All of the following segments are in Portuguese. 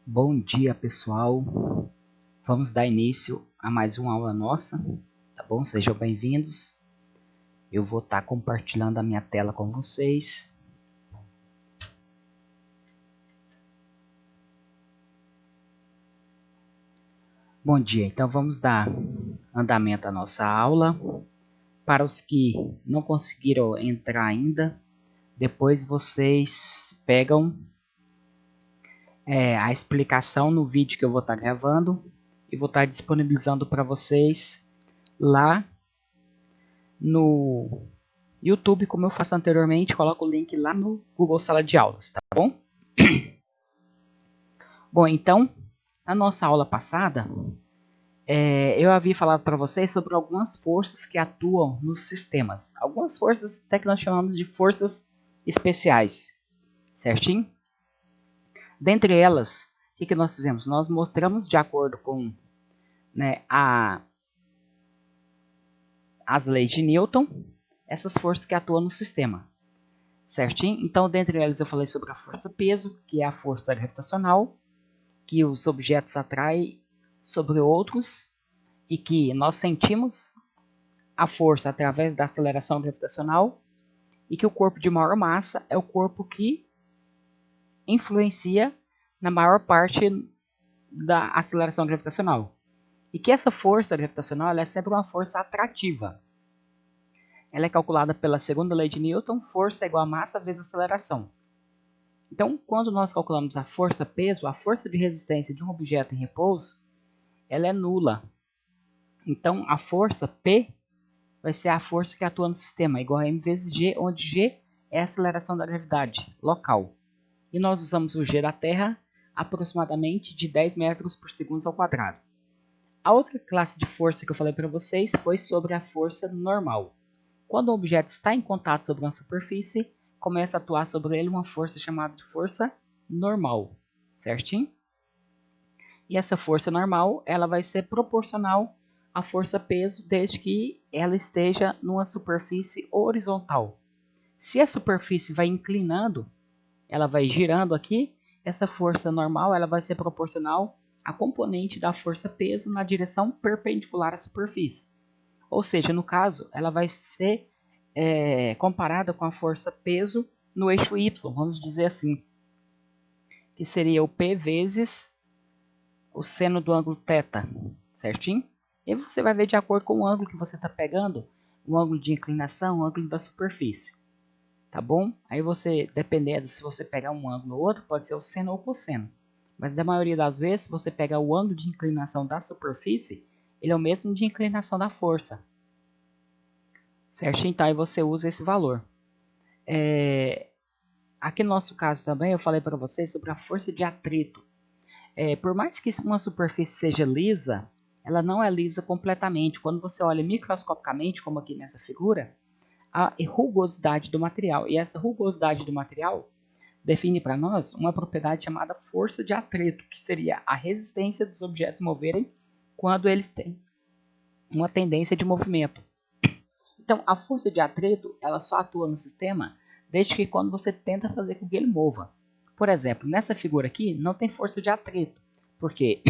Bom dia, pessoal. Vamos dar início a mais uma aula nossa, tá bom? Sejam bem-vindos. Eu vou estar compartilhando a minha tela com vocês. Bom dia, então vamos dar andamento à nossa aula. Para os que não conseguiram entrar ainda, depois vocês pegam a explicação no vídeo que eu vou estar gravando e vou estar disponibilizando para vocês lá no YouTube, como eu faço anteriormente. Coloco o link lá no Google Sala de Aulas, tá bom? Bom, então, na nossa aula passada, eu havia falado para vocês sobre algumas forças que atuam nos sistemas. Algumas forças até que nós chamamos de forças especiais, certinho? Dentre elas, o que nós fizemos? Nós mostramos, de acordo com as leis de Newton, essas forças que atuam no sistema, certinho? Então, dentre elas eu falei sobre a força peso, que é a força gravitacional, que os objetos atraem sobre outros e que nós sentimos a força através da aceleração gravitacional, e que o corpo de maior massa é o corpo que influencia na maior parte da aceleração gravitacional. E que essa força gravitacional ela é sempre uma força atrativa. Ela é calculada pela segunda lei de Newton, força é igual a massa vezes aceleração. Então, quando nós calculamos a força-peso, a força de resistência de um objeto em repouso, ela é nula. Então, a força P vai ser a força que atua no sistema, igual a m vezes g, onde g é a aceleração da gravidade local. E nós usamos o g da Terra aproximadamente de 10 metros por segundo ao quadrado. A outra classe de força que eu falei para vocês foi sobre a força normal. Quando um objeto está em contato sobre uma superfície, começa a atuar sobre ele uma força chamada de força normal, certinho? E essa força normal, ela vai ser proporcional à força peso, desde que ela esteja numa superfície horizontal. Se a superfície vai inclinando, ela vai girando aqui, essa força normal ela vai ser proporcional à componente da força peso na direção perpendicular à superfície. Ou seja, no caso, ela vai ser comparada com a força peso no eixo Y, vamos dizer assim, que seria o P vezes o seno do ângulo θ, certinho? E você vai ver de acordo com o ângulo que você está pegando, o ângulo de inclinação, o ângulo da superfície, tá bom? Aí você, dependendo se você pegar um ângulo ou outro, pode ser o seno ou o cosseno. Mas na maioria das vezes, se você pegar o ângulo de inclinação da superfície, ele é o mesmo de inclinação da força, certinho? Então aí você usa esse valor. Aqui no nosso caso também, eu falei para vocês sobre a força de atrito. Por mais que uma superfície seja lisa, ela não é lisa completamente. Quando você olha microscopicamente, como aqui nessa figura, a rugosidade do material. E essa rugosidade do material define para nós uma propriedade chamada força de atrito, que seria a resistência dos objetos moverem quando eles têm uma tendência de movimento. Então, a força de atrito ela só atua no sistema desde que quando você tenta fazer com que ele mova. Por exemplo, nessa figura aqui não tem força de atrito. Por quê?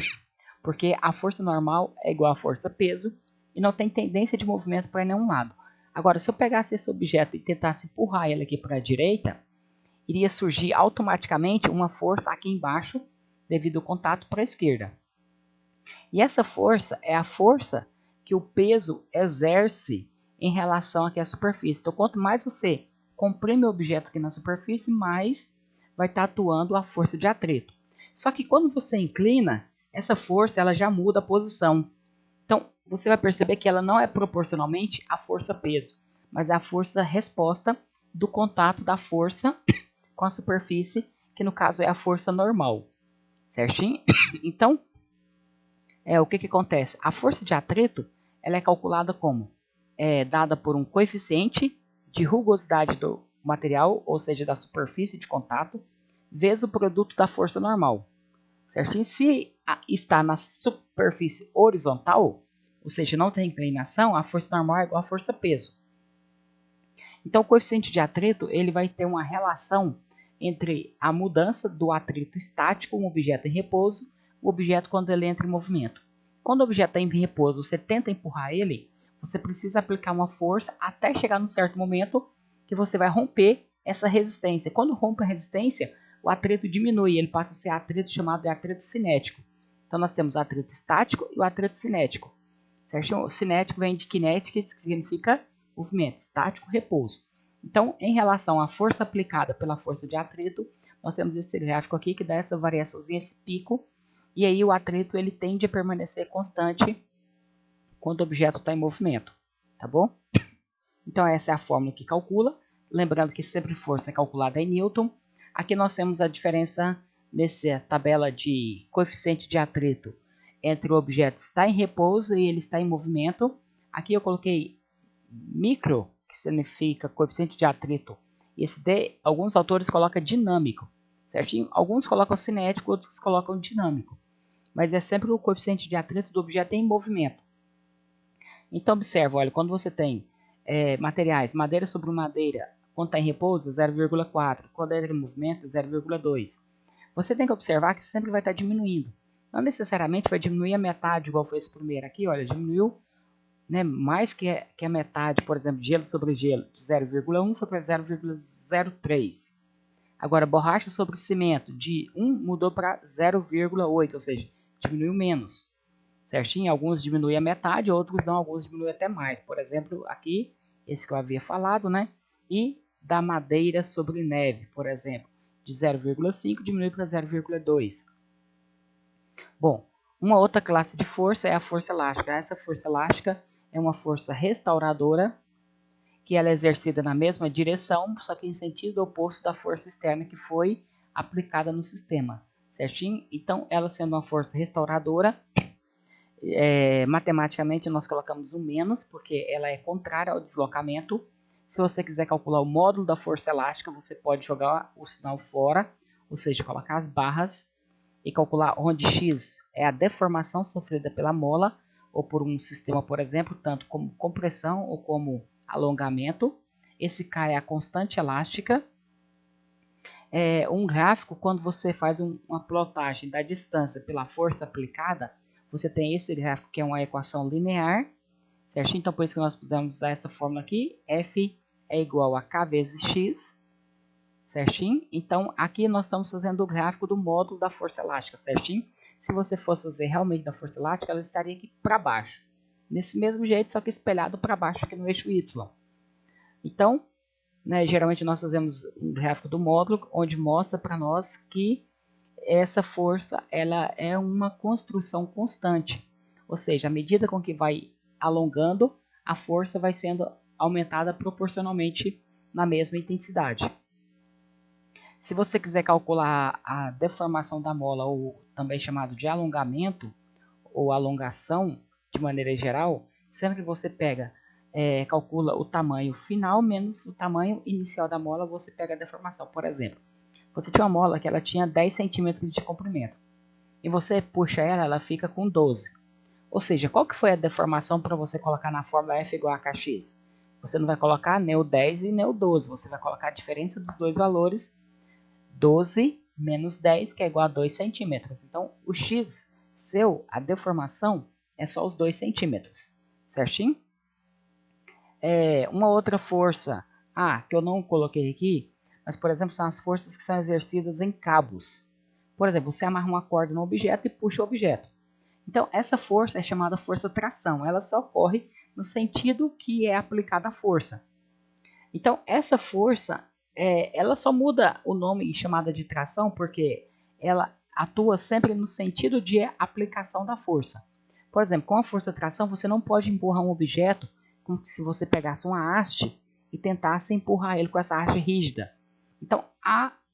Porque a força normal é igual à força peso e não tem tendência de movimento para nenhum lado. Agora, se eu pegasse esse objeto e tentasse empurrar ele aqui para a direita, iria surgir automaticamente uma força aqui embaixo devido ao contato para a esquerda. E essa força é a força que o peso exerce em relação aqui à superfície. Então, quanto mais você comprime o objeto aqui na superfície, mais vai estar atuando a força de atrito. Só que quando você inclina, essa força ela já muda a posição. Então, você vai perceber que ela não é proporcionalmente à força-peso, mas é a força-resposta do contato da força com a superfície, que no caso é a força normal. Certinho? Então, o que acontece? A força de atrito ela é calculada como dada por um coeficiente de rugosidade do material, ou seja, da superfície de contato, vezes o produto da força normal. Certinho? Se está na superfície horizontal, ou seja, não tem inclinação, a força normal é igual à força peso. Então, o coeficiente de atrito ele vai ter uma relação entre a mudança do atrito estático, um objeto em repouso, o objeto quando ele entra em movimento. Quando o objeto está em repouso, você tenta empurrar ele, você precisa aplicar uma força até chegar num certo momento que você vai romper essa resistência. Quando rompe a resistência, o atrito diminui, ele passa a ser atrito chamado de atrito cinético. Então nós temos o atrito estático e o atrito cinético. Certo? O cinético vem de kinetic, que significa movimento, estático, repouso. Então, em relação à força aplicada pela força de atrito, nós temos esse gráfico aqui que dá essa variaçãozinha, esse pico, e aí o atrito ele tende a permanecer constante quando o objeto está em movimento, tá bom? Então essa é a fórmula que calcula, lembrando que sempre força é calculada em Newton. Aqui nós temos a diferença nessa tabela de coeficiente de atrito entre o objeto está em repouso e ele está em movimento. Aqui eu coloquei micro, que significa coeficiente de atrito. Esse D, alguns autores colocam dinâmico, certinho? Alguns colocam cinético, outros colocam dinâmico. Mas é sempre o coeficiente de atrito do objeto em movimento. Então observa, olha, quando você tem materiais, madeira sobre madeira, quando está em repouso, 0,4, quando entra em movimento, 0,2. Você tem que observar que sempre vai estar diminuindo. Não necessariamente vai diminuir a metade, igual foi esse primeiro aqui, olha, diminuiu, né, mais que a metade, por exemplo, gelo sobre gelo, de 0,1 foi para 0,03. Agora, borracha sobre cimento, de 1 mudou para 0,8, ou seja, diminuiu menos. Certinho? Alguns diminuem a metade, outros não, alguns diminuem até mais. Por exemplo, aqui, esse que eu havia falado, né? E da madeira sobre neve, por exemplo, de 0,5 diminui para 0,2. Bom, uma outra classe de força é a força elástica. Essa força elástica é uma força restauradora, que ela é exercida na mesma direção, só que em sentido oposto da força externa que foi aplicada no sistema. Certinho? Então, ela sendo uma força restauradora, matematicamente nós colocamos um menos, porque ela é contrária ao deslocamento. Se você quiser calcular o módulo da força elástica, você pode jogar o sinal fora, ou seja, colocar as barras e calcular onde x é a deformação sofrida pela mola, ou por um sistema, por exemplo, tanto como compressão ou como alongamento. Esse K é a constante elástica. Um gráfico, quando você faz uma plotagem da distância pela força aplicada, você tem esse gráfico que é uma equação linear, certo? Então, por isso que nós podemos usar essa fórmula aqui, F é igual a K vezes X, certinho? Então, aqui nós estamos fazendo o gráfico do módulo da força elástica, certinho? Se você fosse fazer realmente da força elástica, ela estaria aqui para baixo. Nesse mesmo jeito, só que espelhado para baixo aqui no eixo Y. Então, né, geralmente nós fazemos um gráfico do módulo, onde mostra para nós que essa força ela é uma construção constante. Ou seja, à medida com que vai alongando, a força vai sendo aumentada proporcionalmente na mesma intensidade. Se você quiser calcular a deformação da mola, ou também chamado de alongamento, ou alongação, de maneira geral, sempre que você calcula o tamanho final menos o tamanho inicial da mola, você pega a deformação. Por exemplo, você tinha uma mola que ela tinha 10 centímetros de comprimento, e você puxa ela, ela fica com 12. Ou seja, qual que foi a deformação para você colocar na fórmula F igual a Kx? Você não vai colocar nem o 10 e nem o 12, você vai colocar a diferença dos dois valores, 12 menos 10, que é igual a 2 centímetros. Então, o x a deformação, é só os 2 centímetros, certinho? Uma outra força, que eu não coloquei aqui, mas, por exemplo, são as forças que são exercidas em cabos. Por exemplo, você amarra uma corda no objeto e puxa o objeto. Então, essa força é chamada força tração. Ela só ocorre no sentido que é aplicada a força. Então, essa força, ela só muda o nome chamada de tração porque ela atua sempre no sentido de aplicação da força. Por exemplo, com a força tração, você não pode empurrar um objeto como se você pegasse uma haste e tentasse empurrar ele com essa haste rígida. Então,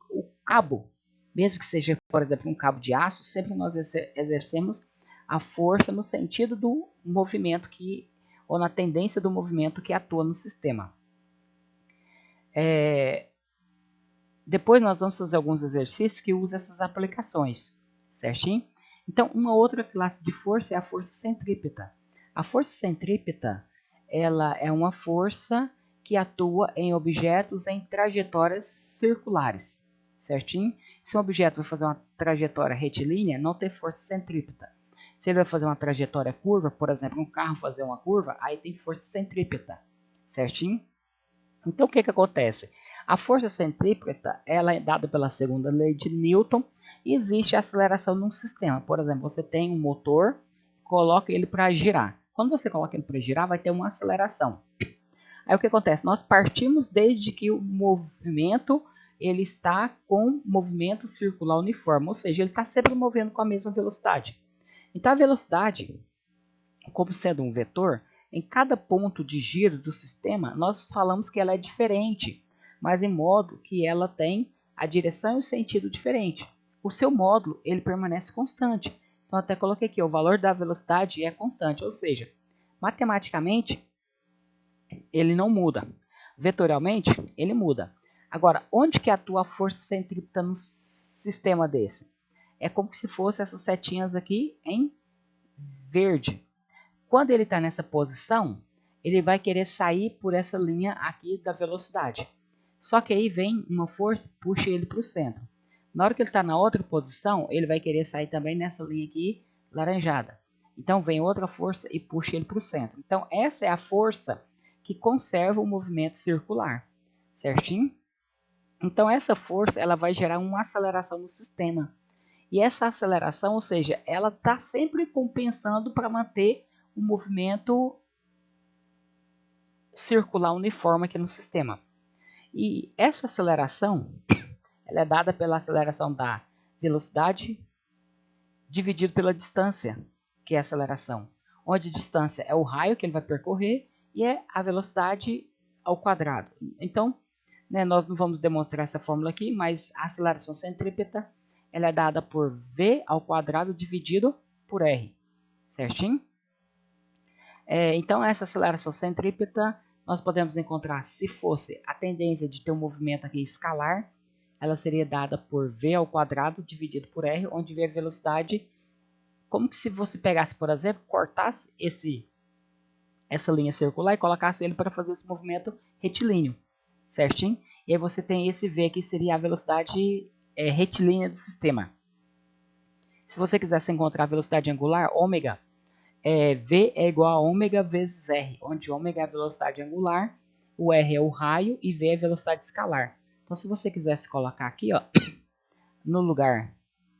o cabo, mesmo que seja, por exemplo, um cabo de aço, sempre nós exercemos a força no sentido do movimento ou na tendência do movimento que atua no sistema. Depois nós vamos fazer alguns exercícios que usam essas aplicações, certinho? Então, uma outra classe de força é a força centrípeta. A força centrípeta, ela é uma força que atua em objetos em trajetórias circulares, certinho? Se um objeto vai fazer uma trajetória retilínea, não tem força centrípeta. Se ele vai fazer uma trajetória curva, por exemplo, um carro fazer uma curva, aí tem força centrípeta, certinho? Então, o que acontece? A força centrípeta ela é dada pela segunda lei de Newton e existe aceleração num sistema. Por exemplo, você tem um motor, coloca ele para girar. Quando você coloca ele para girar, vai ter uma aceleração. Aí o que acontece? Nós partimos desde que o movimento ele está com movimento circular uniforme, ou seja, ele está sempre movendo com a mesma velocidade. Então a velocidade, como sendo um vetor, em cada ponto de giro do sistema, nós falamos que ela é diferente, mas em modo que ela tem a direção e o sentido diferente. O seu módulo ele permanece constante. Então até coloquei aqui, o valor da velocidade é constante, ou seja, matematicamente ele não muda. Vetorialmente, ele muda. Agora, onde que atua a força centrípeta no sistema desse? É como se fosse essas setinhas aqui em verde. Quando ele está nessa posição, ele vai querer sair por essa linha aqui da velocidade. Só que aí vem uma força e puxa ele para o centro. Na hora que ele está na outra posição, ele vai querer sair também nessa linha aqui laranjada. Então vem outra força e puxa ele para o centro. Então essa é a força que conserva o movimento circular, certinho? Então essa força ela vai gerar uma aceleração no sistema. E essa aceleração, ou seja, ela está sempre compensando para manter o movimento circular uniforme aqui no sistema. E essa aceleração ela é dada pela aceleração da velocidade dividido pela distância, que é a aceleração. Onde a distância é o raio que ele vai percorrer e é a velocidade ao quadrado. Então, né, nós não vamos demonstrar essa fórmula aqui, mas a aceleração centrípeta ela é dada por v ao quadrado dividido por r, certinho? Então, essa aceleração centrípeta nós podemos encontrar, se fosse a tendência de ter um movimento aqui escalar, ela seria dada por v ao quadrado dividido por r, onde v é a velocidade, como que se você pegasse, por exemplo, cortasse essa linha circular e colocasse ele para fazer esse movimento retilíneo, certinho? E aí você tem esse v que seria a velocidade retilínea do sistema. Se você quisesse encontrar a velocidade angular, ômega, V é igual a ômega vezes R, onde ômega é a velocidade angular, o R é o raio e V é a velocidade escalar. Então, se você quisesse colocar aqui, ó, no lugar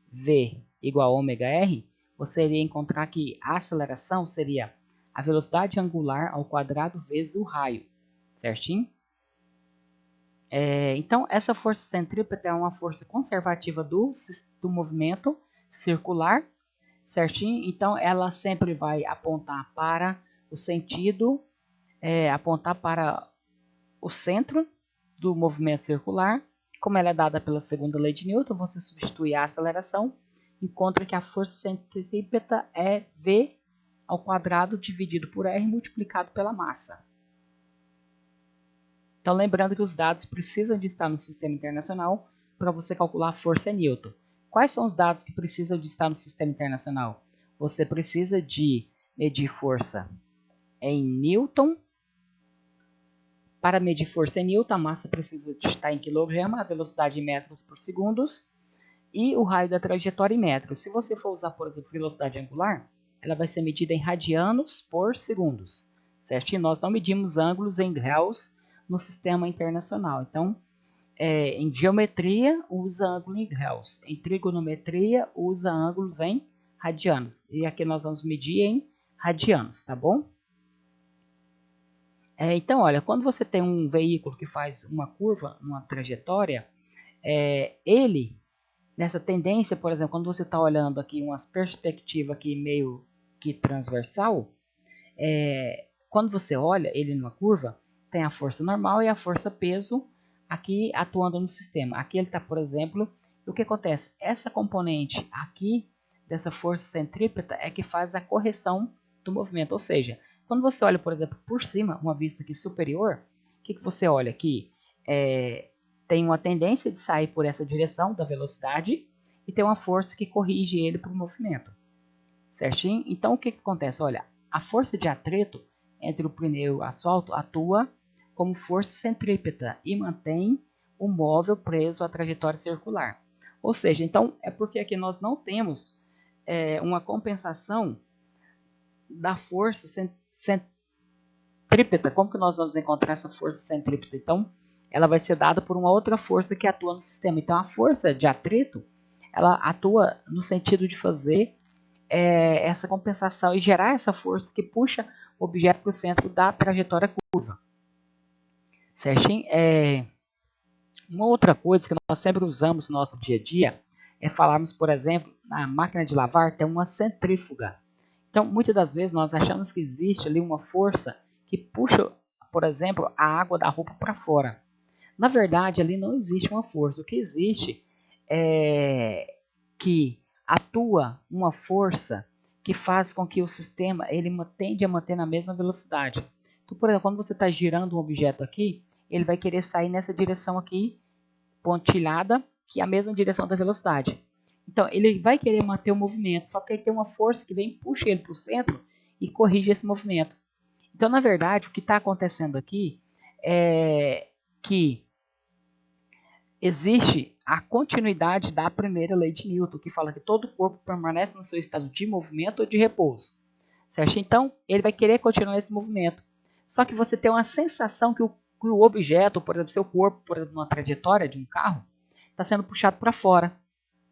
V igual a ômega R, você iria encontrar que a aceleração seria a velocidade angular ao quadrado vezes o raio, certinho? Então, essa força centrípeta é uma força conservativa do movimento circular, certinho? Então, ela sempre vai apontar para o sentido, apontar para o centro do movimento circular. Como ela é dada pela segunda lei de Newton, você substitui a aceleração, encontra que a força centrípeta é V ao quadrado dividido por R multiplicado pela massa. Então, lembrando que os dados precisam de estar no sistema internacional para você calcular a força em Newton. Quais são os dados que precisam de estar no sistema internacional? Você precisa de medir força em Newton. Para medir força em Newton, a massa precisa de estar em quilograma, a velocidade em metros por segundos e o raio da trajetória em metros. Se você for usar, por exemplo, velocidade angular, ela vai ser medida em radianos por segundos, certo? E nós não medimos ângulos em graus no sistema internacional. Então, em geometria, usa ângulo em graus. Em trigonometria, usa ângulos em radianos. E aqui nós vamos medir em radianos, tá bom? Então, olha, quando você tem um veículo que faz uma curva, uma trajetória, ele, nessa tendência, por exemplo, quando você está olhando aqui uma perspectiva aqui meio que transversal, quando você olha ele numa curva, tem a força normal e a força peso aqui atuando no sistema. Aqui ele está, por exemplo, o que acontece? Essa componente aqui dessa força centrípeta é que faz a correção do movimento, ou seja, quando você olha, por exemplo, por cima, uma vista aqui superior, o que você olha aqui? Tem uma tendência de sair por essa direção da velocidade e tem uma força que corrige ele para o movimento, certinho? Então, o que acontece? Olha, a força de atrito entre o pneu e o asfalto atua como força centrípeta e mantém o móvel preso à trajetória circular. Ou seja, então é porque aqui nós não temos uma compensação da força centrípeta. Como que nós vamos encontrar essa força centrípeta? Então, ela vai ser dada por uma outra força que atua no sistema. Então, a força de atrito, ela atua no sentido de fazer essa compensação e gerar essa força que puxa o objeto para o centro da trajetória curva. Certinho? Uma outra coisa que nós sempre usamos no nosso dia a dia é falarmos, por exemplo, na máquina de lavar tem uma centrífuga. Então, muitas das vezes nós achamos que existe ali uma força que puxa, por exemplo, a água da roupa para fora. Na verdade, ali não existe uma força. O que existe é que atua uma força que faz com que o sistema ele tende a manter na mesma velocidade. Então, por exemplo, quando você está girando um objeto aqui, ele vai querer sair nessa direção aqui, pontilhada, que é a mesma direção da velocidade. Então, ele vai querer manter o movimento, só que aí tem uma força que vem e puxa ele para o centro e corrige esse movimento. Então, na verdade, o que está acontecendo aqui é que existe a continuidade da primeira lei de Newton, que fala que todo corpo permanece no seu estado de movimento ou de repouso. Certo? Então, ele vai querer continuar esse movimento. Só que você tem uma sensação que o objeto, por exemplo, seu corpo, por exemplo, numa trajetória de um carro, está sendo puxado para fora.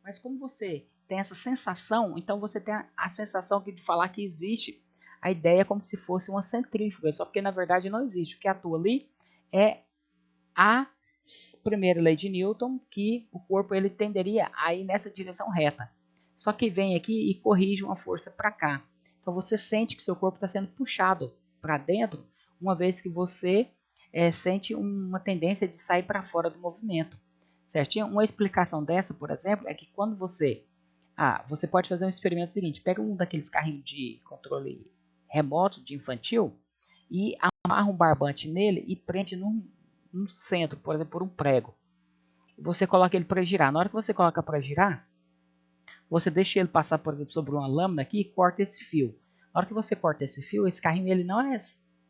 Mas como você tem essa sensação, então você tem a sensação de falar que existe a ideia como se fosse uma centrífuga, só porque na verdade não existe. O que atua ali é a primeira lei de Newton, que o corpo ele tenderia a ir nessa direção reta. Só que vem aqui e corrige uma força para cá. Então você sente que seu corpo está sendo puxado para dentro, uma vez que você sente uma tendência de sair para fora do movimento. Certinho? Uma explicação dessa, por exemplo, é que quando você pode fazer um experimento seguinte: pega um daqueles carrinhos de controle remoto de infantil e amarra um barbante nele e prende no centro, por exemplo, por um prego. Você coloca ele para girar. Na hora que você coloca para girar, você deixa ele passar, por exemplo, sobre uma lâmina aqui e corta esse fio. Na hora que você corta esse fio, esse carrinho ele não é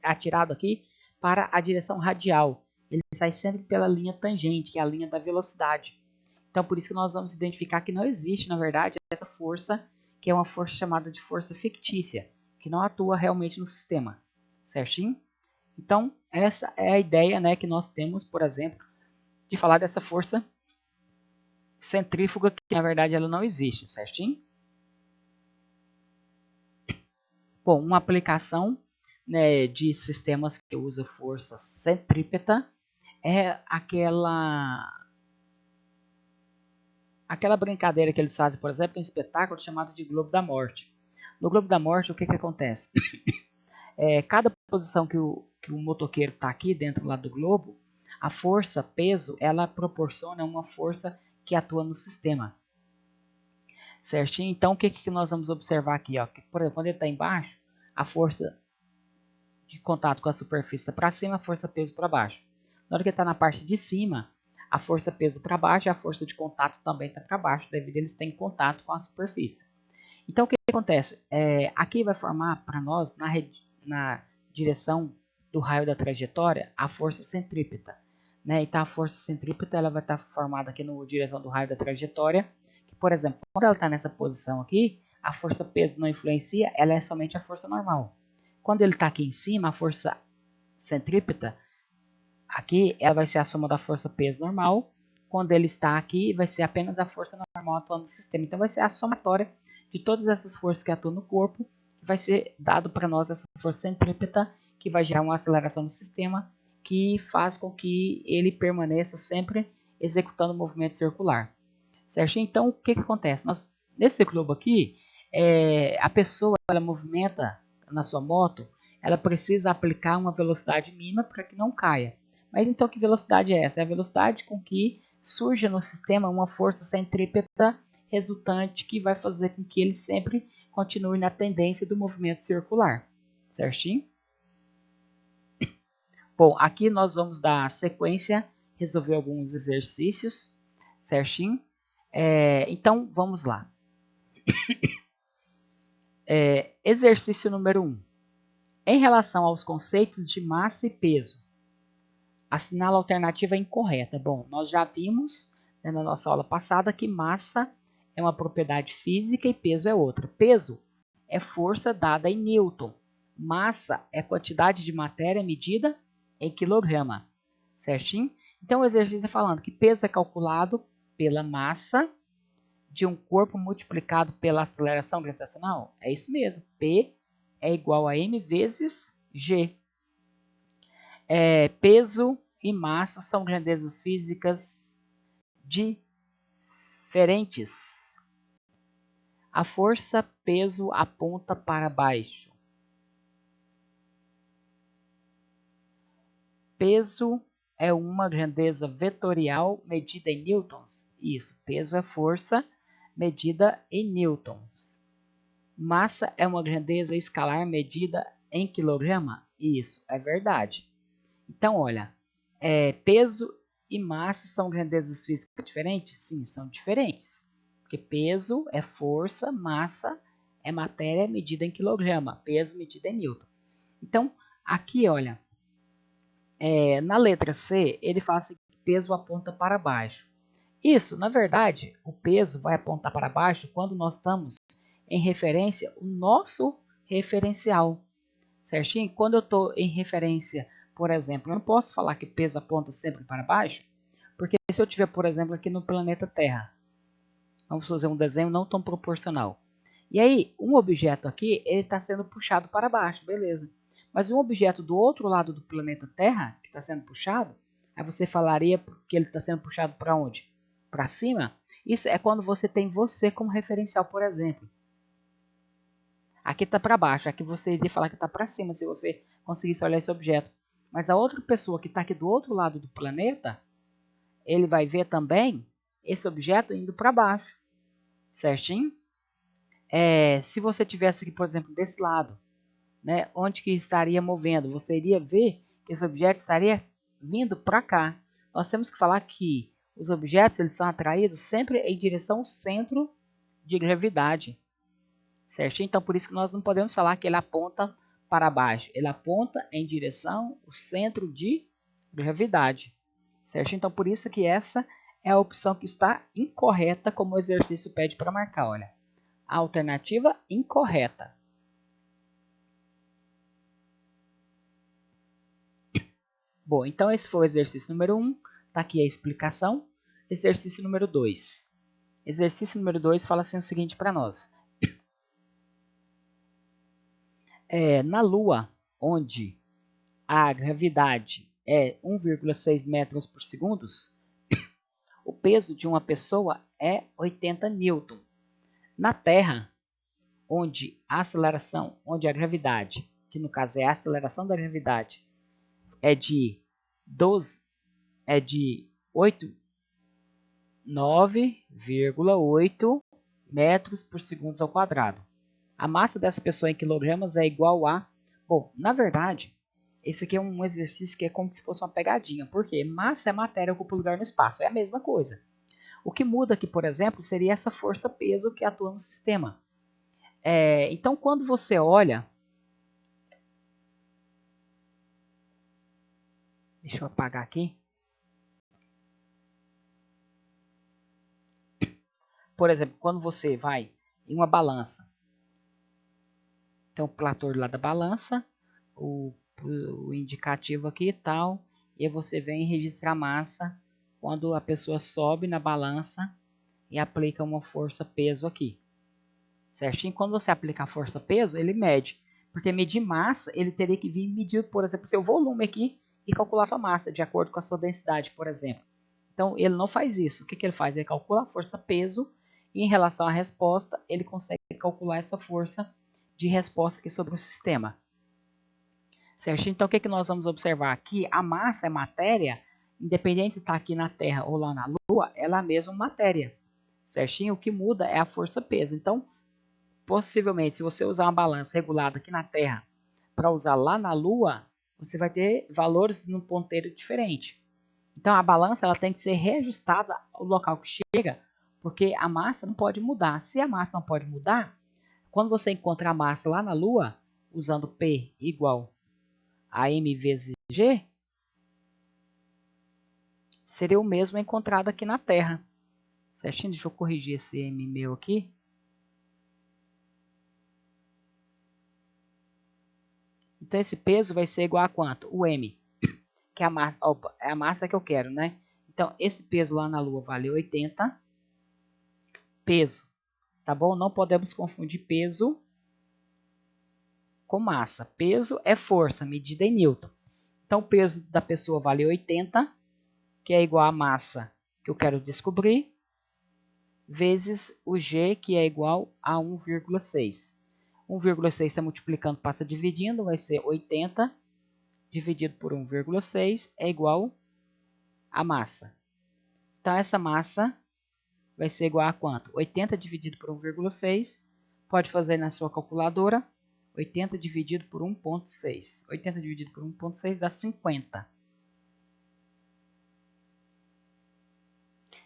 atirado aqui para a direção radial. Ele sai sempre pela linha tangente, que é a linha da velocidade. Então, por isso que nós vamos identificar que não existe, na verdade, essa força, que é uma força chamada de força fictícia, que não atua realmente no sistema. Certinho? Então, essa é a ideia, né, que nós temos, por exemplo, de falar dessa força centrífuga, que na verdade ela não existe, certinho? Bom, uma aplicação, né, de sistemas que usa força centrípeta é aquela brincadeira que eles fazem, por exemplo, em um espetáculo chamado de Globo da Morte. No Globo da Morte, o que acontece? Cada posição que o motoqueiro está aqui dentro lá do globo, a força, peso, ela proporciona uma força que atua no sistema. Certinho? Então, o que nós vamos observar aqui? Ó? Que, por exemplo, quando ele está embaixo, a força de contato com a superfície está para cima, a força peso para baixo. Na hora que ele está na parte de cima, a força peso para baixo e a força de contato também está para baixo, devido a eles terem contato com a superfície. Então, o que acontece? Aqui vai formar para nós, na direção do raio da trajetória, a força centrípeta. Né? Então, a força centrípeta ela vai estar formada aqui na direção do raio da trajetória, que, por exemplo, quando ela está nessa posição aqui, a força peso não influencia, ela é somente a força normal. Quando ele está aqui em cima, a força centrípeta, aqui ela vai ser a soma da força peso normal. Quando ele está aqui, vai ser apenas a força normal atuando no sistema. Então, vai ser a somatória de todas essas forças que atuam no corpo, que vai ser dado para nós essa força centrípeta, que vai gerar uma aceleração no sistema, que faz com que ele permaneça sempre executando o movimento circular. Certo? Então, o que acontece? Nesse globo aqui, a pessoa ela movimenta na sua moto, ela precisa aplicar uma velocidade mínima para que não caia. Mas então, que velocidade é essa? É a velocidade com que surge no sistema uma força centrípeta resultante que vai fazer com que ele sempre continue na tendência do movimento circular. Certinho? Bom, aqui nós vamos dar sequência, resolver alguns exercícios, certinho? Então, vamos lá. Exercício número 1. Em relação aos conceitos de massa e peso, assinala a alternativa incorreta. Bom, nós já vimos, né, na nossa aula passada que massa é uma propriedade física e peso é outra. Peso é força dada em Newton. Massa é quantidade de matéria medida em quilograma. Certinho? Então o exercício está falando que peso é calculado pela massa de um corpo multiplicado pela aceleração gravitacional. É isso mesmo. P é igual a m vezes g. Peso e massa são grandezas físicas diferentes. A força peso aponta para baixo. Peso é uma grandeza vetorial medida em newtons. Isso, peso é força medida em newtons. Massa é uma grandeza escalar medida em quilograma. Isso, é verdade. Então, olha, peso e massa são grandezas físicas diferentes? Sim, são diferentes. Porque peso é força, massa é matéria medida em quilograma, peso medida em newton. Então, aqui, olha, na letra C, ele fala assim, que peso aponta para baixo. Isso, na verdade, o peso vai apontar para baixo quando nós estamos em referência ao nosso referencial. Certinho? Quando eu estou em referência, por exemplo, eu não posso falar que peso aponta sempre para baixo, porque se eu tiver, por exemplo, aqui no planeta Terra, vamos fazer um desenho não tão proporcional. E aí, um objeto aqui, ele está sendo puxado para baixo, beleza. Mas um objeto do outro lado do planeta Terra, que está sendo puxado, aí você falaria que ele está sendo puxado para onde? Para cima? Isso é quando você tem você como referencial, por exemplo. Aqui está para baixo, aqui você iria falar que está para cima, se você conseguisse olhar esse objeto. Mas a outra pessoa que está aqui do outro lado do planeta, ele vai ver também esse objeto indo para baixo, certinho? Se você tivesse aqui, por exemplo, desse lado, né, onde que estaria movendo, você iria ver que esse objeto estaria vindo para cá. Nós temos que falar que os objetos eles são atraídos sempre em direção ao centro de gravidade. Certinho? Então, por isso que nós não podemos falar que ele aponta para baixo. Ele aponta em direção ao centro de gravidade. Certinho? Então, por isso que essa é a opção que está incorreta, como o exercício pede para marcar. Olha, a alternativa incorreta. Bom, então esse foi o exercício número 1. Está aqui a explicação. Exercício número 2. Exercício número 2 fala assim o seguinte para nós. Na Lua, onde a gravidade é 1,6 metros por segundo, o peso de uma pessoa é 80 newton. Na Terra, onde a gravidade, que no caso é a aceleração da gravidade, é de 9,8 metros por segundo ao quadrado. A massa dessa pessoa em quilogramas é igual a... Bom, na verdade, esse aqui é um exercício que é como se fosse uma pegadinha. Por quê? Massa é matéria, ocupa lugar no espaço. É a mesma coisa. O que muda aqui, por exemplo, seria essa força-peso que atua no sistema. Então, quando você olha... Deixa eu apagar aqui. Por exemplo, quando você vai em uma balança, tem o plator lá da balança, o indicativo aqui e tal, e aí você vem registrar a massa quando a pessoa sobe na balança e aplica uma força-peso aqui. Certinho? Quando você aplica a força-peso, ele mede. Porque medir massa, ele teria que vir medir, por exemplo, seu volume aqui e calcular sua massa, de acordo com a sua densidade, por exemplo. Então, ele não faz isso. O que ele faz? Ele calcula a força-peso e, em relação à resposta, ele consegue calcular essa força de resposta aqui sobre o sistema. Certinho? Então, o que nós vamos observar aqui? A massa é matéria, independente se está aqui na Terra ou lá na Lua, ela é a mesma matéria. Certinho? O que muda é a força-peso. Então, possivelmente, se você usar uma balança regulada aqui na Terra para usar lá na Lua, você vai ter valores no ponteiro diferente. Então, a balança ela tem que ser reajustada ao local que chega, porque a massa não pode mudar. Se a massa não pode mudar, quando você encontra a massa lá na Lua, usando P igual a m vezes g, seria o mesmo encontrado aqui na Terra. Certinho? Deixa eu corrigir esse M meu aqui. Então, esse peso vai ser igual a quanto? O M, que é a massa, opa, é a massa que eu quero, né? Então, esse peso lá na Lua vale 80. Peso, tá bom? Não podemos confundir peso com massa. Peso é força, medida em Newton. Então, o peso da pessoa vale 80, que é igual a massa que eu quero descobrir, vezes o G, que é igual a 1,6. 1,6 está multiplicando, passa dividindo, vai ser 80 dividido por 1,6 é igual a massa. Então, essa massa vai ser igual a quanto? 80 dividido por 1,6. Pode fazer na sua calculadora. 80 dividido por 1,6. 80 dividido por 1,6 dá 50.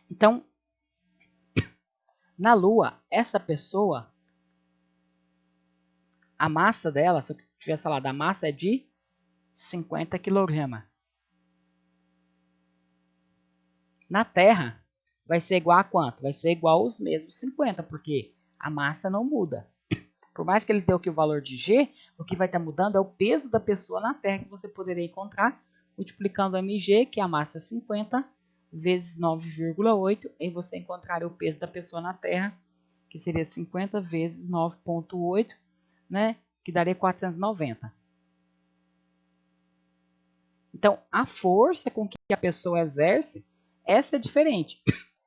Então, na Lua, essa pessoa, a massa dela, se eu tivesse falado, a massa é de 50 kg. Na Terra, vai ser igual a quanto? Vai ser igual aos mesmos 50, porque a massa não muda. Por mais que ele tenha aqui o valor de G, o que vai estar mudando é o peso da pessoa na Terra, que você poderia encontrar multiplicando mg, que é a massa 50, vezes 9,8, e você encontraria o peso da pessoa na Terra, que seria 50 vezes 9,8, né, que daria 490. Então, a força com que a pessoa exerce, essa é diferente,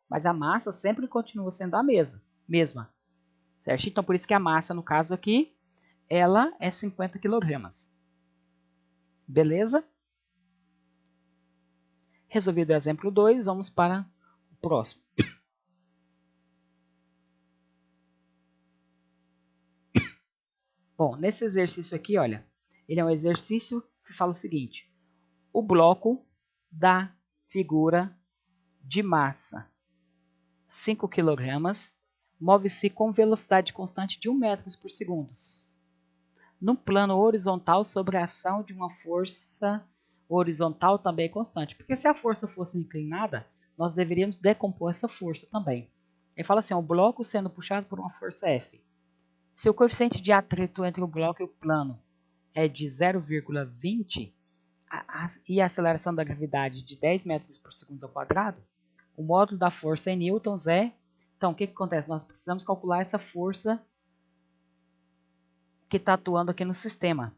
mas a massa sempre continua sendo a mesma. Certo? Então, por isso que a massa, no caso aqui, ela é 50 kg. Beleza? Resolvido o exemplo 2, vamos para o próximo. Bom, nesse exercício aqui, olha, ele é um exercício que fala o seguinte: o bloco da figura de massa 5 kg move-se com velocidade constante de 1 metro por segundo, no plano horizontal sobre a ação de uma força horizontal também constante. Porque se a força fosse inclinada, nós deveríamos decompor essa força também. Ele fala assim, o bloco sendo puxado por uma força F. Se o coeficiente de atrito entre o bloco e o plano é de 0,20 e a aceleração da gravidade de 10 metros por segundo ao quadrado, o módulo da força em newtons é... Então, o que acontece? Nós precisamos calcular essa força que está atuando aqui no sistema.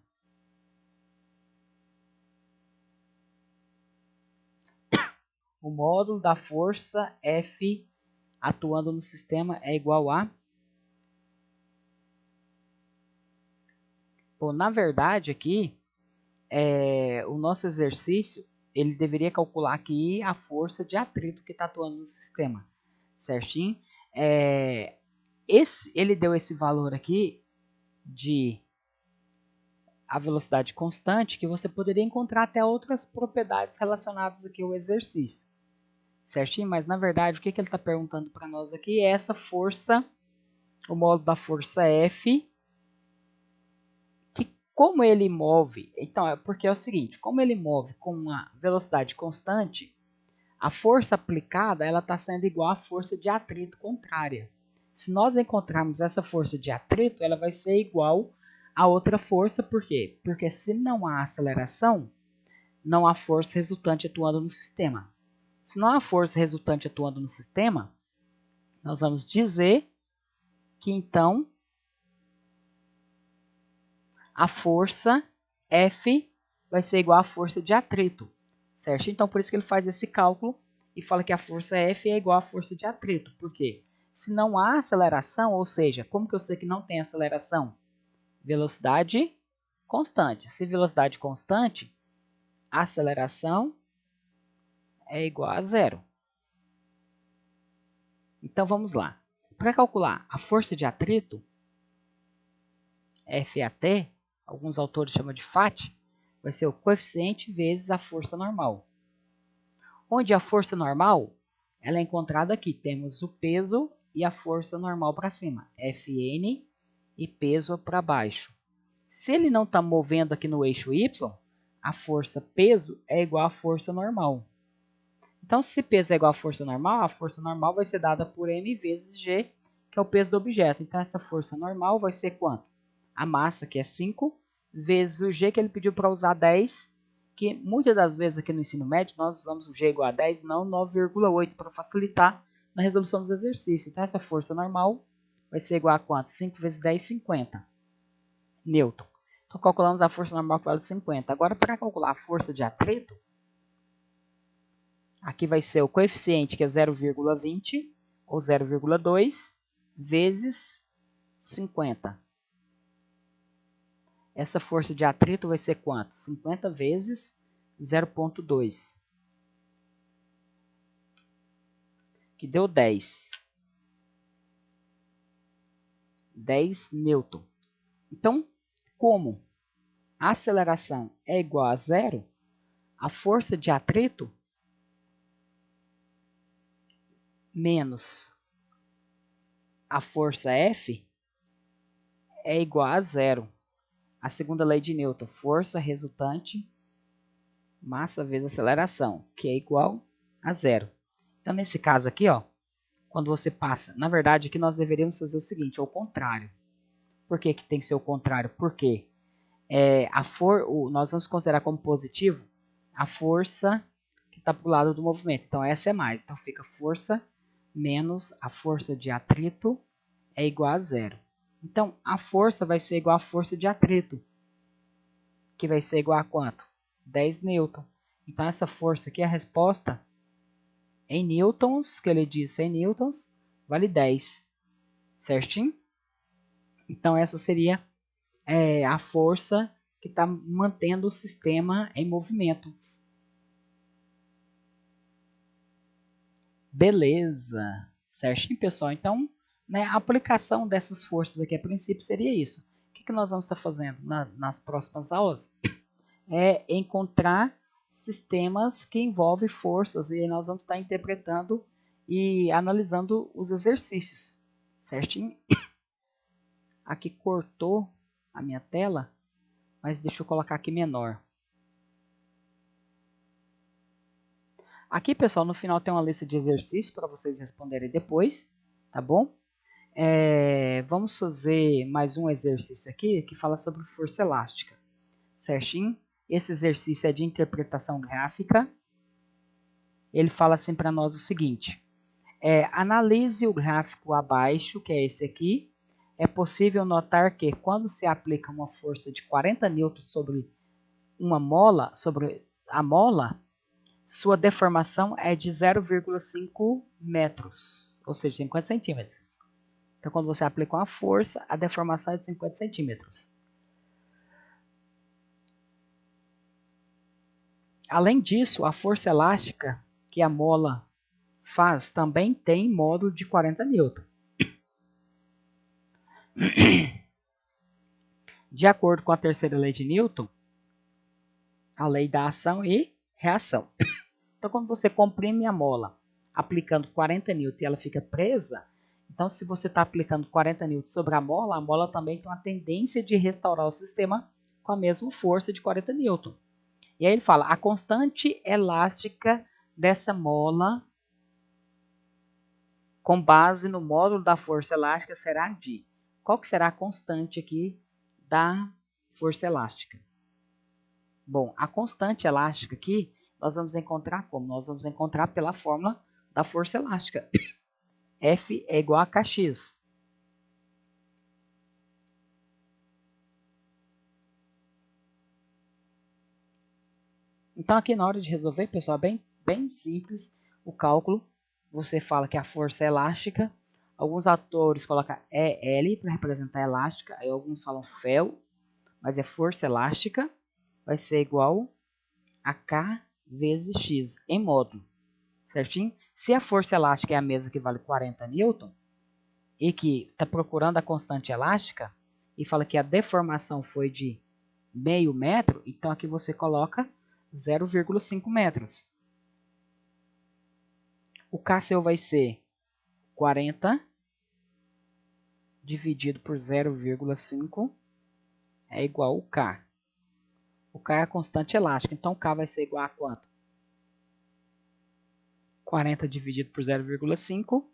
O módulo da força F atuando no sistema é igual a... Bom, na verdade aqui, o nosso exercício, ele deveria calcular aqui a força de atrito que está atuando no sistema. Certinho? Ele deu esse valor aqui de a velocidade constante, que você poderia encontrar até outras propriedades relacionadas aqui ao exercício. Certinho? Mas, na verdade, o que ele está perguntando para nós aqui é essa força, o módulo da força F, que como ele move... Então, porque é o seguinte, como ele move com uma velocidade constante, a força aplicada está sendo igual à força de atrito contrária. Se nós encontrarmos essa força de atrito, ela vai ser igual a outra força, por quê? Porque se não há aceleração, não há força resultante atuando no sistema. Se não há força resultante atuando no sistema, nós vamos dizer que então a força F vai ser igual à força de atrito, certo? Então, por isso que ele faz esse cálculo e fala que a força F é igual à força de atrito. Por quê? Se não há aceleração, ou seja, como que eu sei que não tem aceleração? Velocidade constante. Se velocidade constante, a aceleração é igual a zero. Então, vamos lá. Para calcular a força de atrito, FAT, alguns autores chamam de FAT, vai ser o coeficiente vezes a força normal. Onde a força normal, ela é encontrada aqui. Temos o peso e a força normal para cima, Fn, e peso para baixo. Se ele não está movendo aqui no eixo Y, a força peso é igual à força normal. Então, se peso é igual a força normal vai ser dada por m vezes g, que é o peso do objeto. Então, essa força normal vai ser quanto? A massa, que é 5, vezes o g, que ele pediu para usar 10, que muitas das vezes aqui no ensino médio nós usamos o g igual a 10, não 9,8, para facilitar na resolução dos exercícios. Então, essa força normal vai ser igual a quanto? 5 vezes 10, 50 newton. Então, calculamos a força normal que vale 50. Agora, para calcular a força de atrito, aqui vai ser o coeficiente, que é 0,20, ou 0,2, vezes 50. Essa força de atrito vai ser quanto? 50 vezes 0,2, que deu 10. 10 newton. Então, como a aceleração é igual a zero, a força de atrito menos a força F é igual a zero. A segunda lei de Newton, força resultante, massa vezes aceleração, que é igual a zero. Então, nesse caso aqui, ó, quando você passa, na verdade, aqui nós deveríamos fazer o seguinte, é o contrário. Por que que tem que ser o contrário? Porque nós vamos considerar como positivo a força que está para o lado do movimento. Então, essa é mais. Então, fica força menos a força de atrito é igual a zero. Então, a força vai ser igual à força de atrito, que vai ser igual a quanto? 10 newton. Então, essa força aqui, a resposta em newtons, que ele disse em newtons, vale 10. Certinho? Então, essa seria a força que está mantendo o sistema em movimento. Beleza. Certinho, pessoal? Então, né, a aplicação dessas forças aqui, a princípio, seria isso. O que nós vamos estar fazendo nas próximas aulas? É encontrar sistemas que envolvem forças, e aí nós vamos estar interpretando e analisando os exercícios. Certinho? Aqui cortou a minha tela, mas deixa eu colocar aqui menor. Aqui, pessoal, no final tem uma lista de exercícios para vocês responderem depois, tá bom? Vamos fazer mais um exercício aqui que fala sobre força elástica, certinho? Esse exercício é de interpretação gráfica. Ele fala assim para nós o seguinte: analise o gráfico abaixo, que é esse aqui. É possível notar que quando se aplica uma força de 40 newtons sobre sobre a mola, sua deformação é de 0,5 metros, ou seja, 50 centímetros. Então, quando você aplica uma força, a deformação é de 50 centímetros. Além disso, a força elástica que a mola faz também tem módulo de 40 newton. De acordo com a terceira lei de Newton, a lei da ação e reação. Então, quando você comprime a mola aplicando 40 newton e ela fica presa, então se você está aplicando 40 newton sobre a mola também tem uma tendência de restaurar o sistema com a mesma força de 40 newton. E aí ele fala, a constante elástica dessa mola com base no módulo da força elástica será de... Qual que será a constante aqui da força elástica? Bom, a constante elástica aqui, nós vamos encontrar como? Nós vamos encontrar pela fórmula da força elástica. F é igual a kx. Então, aqui na hora de resolver, pessoal, bem simples o cálculo. Você fala que a força é elástica. Alguns autores colocam EL para representar elástica. Aí alguns falam FEL, mas é força elástica. Vai ser igual a K vezes X em módulo. Certinho? Se a força elástica é a mesma que vale 40 newton e que está procurando a constante elástica e fala que a deformação foi de meio metro, então aqui você coloca 0,5 metros. O K seu vai ser 40 dividido por 0,5 é igual ao K. O K é a constante elástica, então o K vai ser igual a quanto? 40 dividido por 0,5,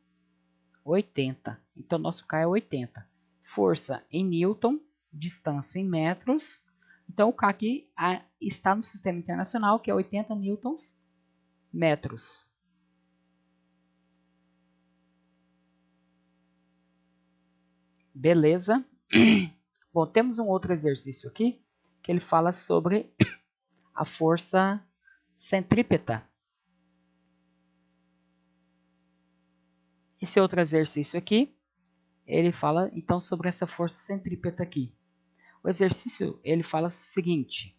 80. Então, nosso K é 80. Força em Newton, distância em metros. Então, o K aqui está no sistema internacional, que é 80 newtons metros. Beleza? Bom, temos um outro exercício aqui, que ele fala sobre a força centrípeta. Esse outro exercício aqui, ele fala então sobre essa força centrípeta aqui. O exercício, ele fala o seguinte.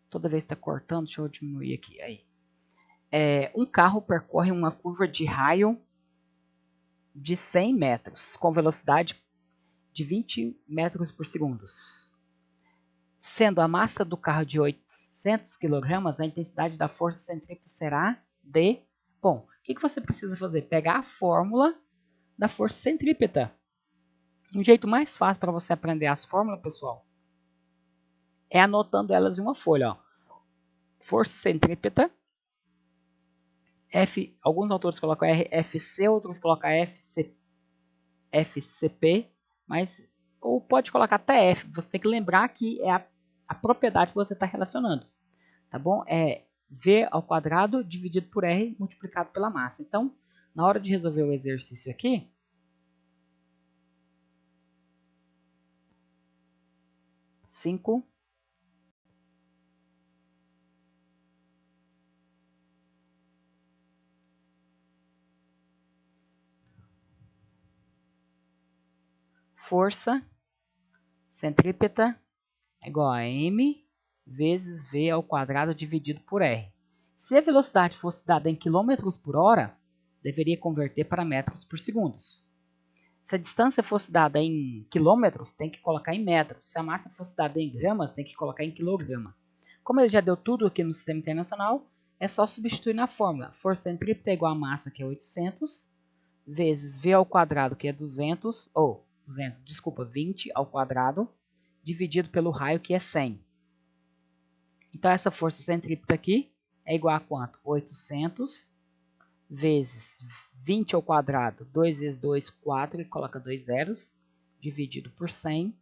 Toda vez que está cortando, deixa eu diminuir aqui. Aí. Um carro percorre uma curva de raio de 100 metros, com velocidade de 20 metros por segundo. Sendo a massa do carro de 800 kg, a intensidade da força centrípeta será de... Bom, o que você precisa fazer? Pegar a fórmula da força centrípeta. Um jeito mais fácil para você aprender as fórmulas, pessoal, é anotando elas em uma folha. Ó. Força centrípeta, F, alguns autores colocam FC, outros colocam FCP, mas ou pode colocar até F. Você tem que lembrar que é a propriedade que você está relacionando, tá bom? É V ao quadrado dividido por R multiplicado pela massa. Então, na hora de resolver o exercício aqui, força centrípeta é igual a M vezes V ao quadrado dividido por R. Se a velocidade fosse dada em quilômetros por hora, deveria converter para metros por segundo. Se a distância fosse dada em quilômetros, tem que colocar em metros. Se a massa fosse dada em gramas, tem que colocar em quilograma. Como ele já deu tudo aqui no sistema internacional, é só substituir na fórmula. Força centrípeta é igual a massa, que é 800, vezes V ao quadrado, que é 20 ao quadrado, dividido pelo raio, que é 100. Então, essa força centrípeta aqui é igual a quanto? 800 vezes 20 ao quadrado, 2 vezes 2, 4, e coloca 2 zeros, dividido por 100.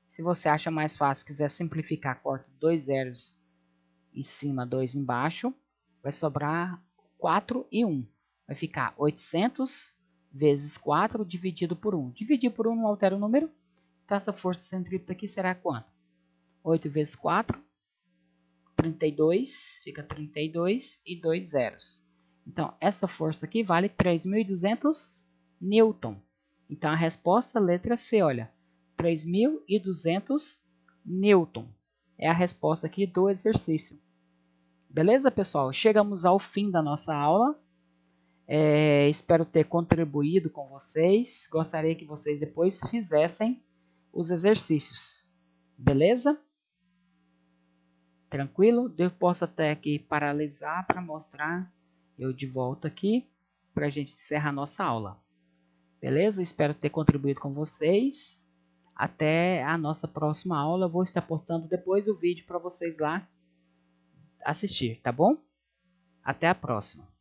Se você acha mais fácil, quiser simplificar, corta 2 zeros em cima, 2 embaixo, vai sobrar 4 e 1. Vai ficar 800 vezes 4 dividido por 1. Dividir por 1 não altera o número, então essa força centrípeta aqui será quanto? 8 vezes 4, 32, fica 32 e 2 zeros. Então, essa força aqui vale 3.200 newton. Então, a resposta, letra C, olha, 3.200 newton. É a resposta aqui do exercício. Beleza, pessoal? Chegamos ao fim da nossa aula. Espero ter contribuído com vocês. Gostaria que vocês depois fizessem os exercícios. Beleza? Tranquilo? Eu posso até aqui paralisar para mostrar eu de volta aqui para a gente encerrar a nossa aula. Beleza? Espero ter contribuído com vocês. Até a nossa próxima aula. Eu vou estar postando depois o vídeo para vocês lá assistir, tá bom? Até a próxima.